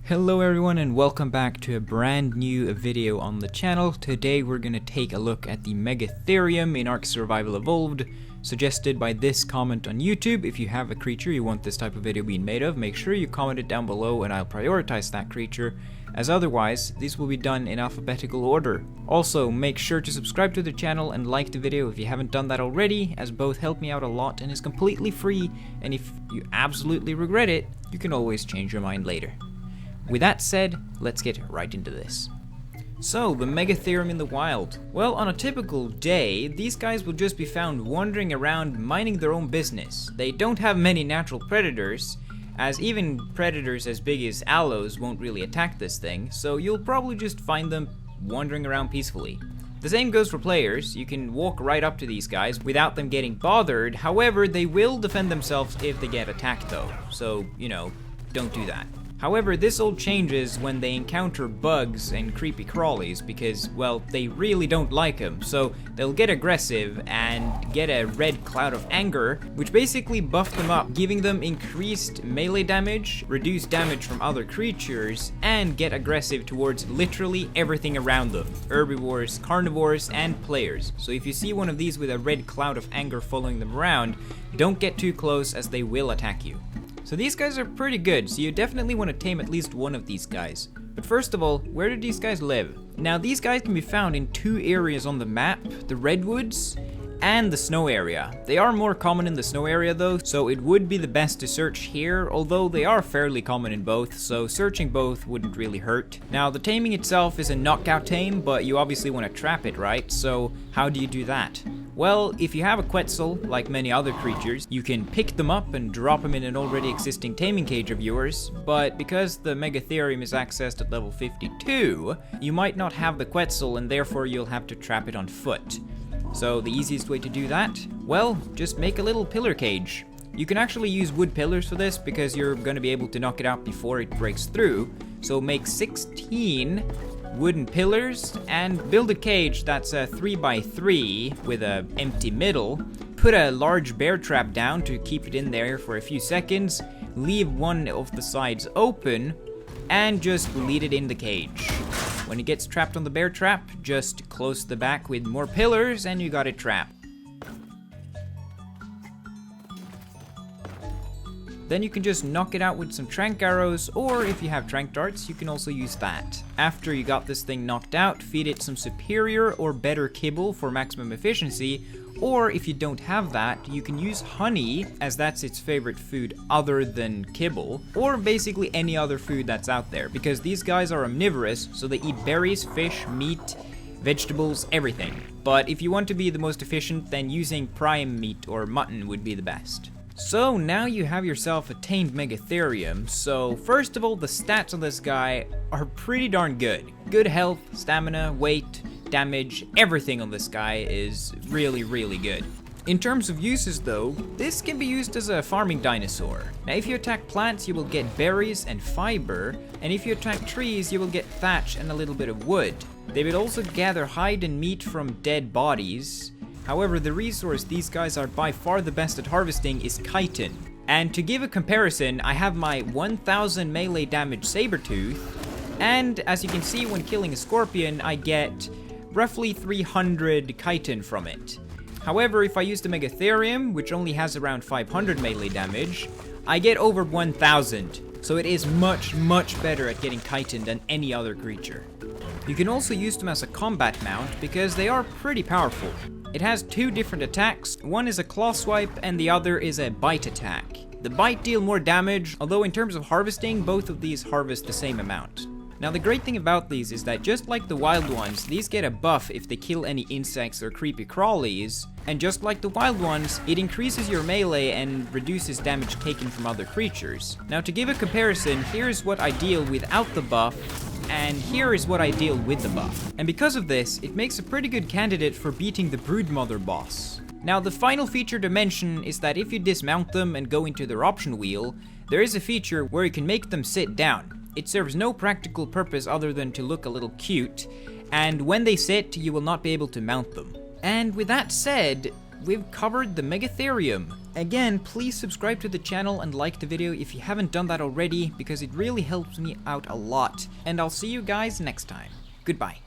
Hello everyone and welcome back to a brand new video on the channel. Today we're gonna take a look at the Megatherium in Ark Survival Evolved, suggested by this comment on YouTube. If you have a creature you want this type of video being made of, make sure you comment it down below and I'll prioritize that creature, as otherwise these will be done in alphabetical order. Also, make sure to subscribe to the channel and like the video if you haven't done that already, as both help me out a lot and is completely free, and if you absolutely regret it, you can always change your mind later. With that said, let's get right into this. So, the Megatherium in the wild. Well, on a typical day, these guys will just be found wandering around minding their own business. They don't have many natural predators, as even predators as big as aloes won't really attack this thing, so you'll probably just find them wandering around peacefully. The same goes for players. You can walk right up to these guys without them getting bothered. However, they will defend themselves if they get attacked though, so, don't do that. However, this all changes when they encounter bugs and creepy crawlies because, well, they really don't like them, so they'll get aggressive and get a red cloud of anger, which basically buffs them up, giving them increased melee damage, reduced damage from other creatures, and get aggressive towards literally everything around them: herbivores, carnivores, and players. So if you see one of these with a red cloud of anger following them around, don't get too close as they will attack you. So these guys are pretty good, so you definitely want to tame at least one of these guys. But first of all, where do these guys live? Now, these guys can be found in two areas on the map: the redwoods and the snow area. They are more common in the snow area though, so it would be the best to search here, although they are fairly common in both, so searching both wouldn't really hurt. Now, the taming itself is a knockout tame, but you obviously want to trap it, right? So how do you do that? Well, if you have a Quetzal, like many other creatures, you can pick them up and drop them in an already existing taming cage of yours, but because the Megatherium is accessed at level 52, you might not have the Quetzal and therefore you'll have to trap it on foot. So the easiest way to do that? Well, just make a little pillar cage. You can actually use wood pillars for this because you're going to be able to knock it out before it breaks through, so make 16 wooden pillars and build a cage that's a 3x3 with an empty middle. Put a large bear trap down to keep it in there for a few seconds, leave one of the sides open, and just lead it in the cage. When it gets trapped on the bear trap, just close the back with more pillars and you got it trapped. Then you can just knock it out with some trank arrows, or if you have trank darts, you can also use that. After you got this thing knocked out, feed it some superior or better kibble for maximum efficiency, or if you don't have that, you can use honey, as that's its favorite food other than kibble, or basically any other food that's out there, because these guys are omnivorous, so they eat berries, fish, meat, vegetables, everything. But if you want to be the most efficient, then using prime meat or mutton would be the best. So now you have yourself a tamed Megatherium. So first of all, the stats on this guy are pretty darn good. Good health, stamina, weight, damage, everything on this guy is really, really good. In terms of uses though, this can be used as a farming dinosaur. Now if you attack plants, you will get berries and fiber, and if you attack trees, you will get thatch and a little bit of wood. They will also gather hide and meat from dead bodies. However, the resource these guys are by far the best at harvesting is chitin. And to give a comparison, I have my 1000 melee damage Sabertooth, and as you can see when killing a scorpion, I get roughly 300 chitin from it. However, if I use the Megatherium, which only has around 500 melee damage, I get over 1000. So it is much, much better at getting chitin than any other creature. You can also use them as a combat mount because they are pretty powerful. It has two different attacks. One is a claw swipe and the other is a bite attack. The bite deal more damage, although in terms of harvesting, both of these harvest the same amount. Now the great thing about these is that just like the wild ones, these get a buff if they kill any insects or creepy crawlies, and just like the wild ones, it increases your melee and reduces damage taken from other creatures. Now to give a comparison, here's what I deal without the buff, and here is what I deal with the buff. And because of this, it makes a pretty good candidate for beating the Broodmother boss. Now the final feature to mention is that if you dismount them and go into their option wheel, there is a feature where you can make them sit down. It serves no practical purpose other than to look a little cute, and when they sit, you will not be able to mount them. And with that said, we've covered the Megatherium. Again, please subscribe to the channel and like the video if you haven't done that already, because it really helps me out a lot. And I'll see you guys next time. Goodbye.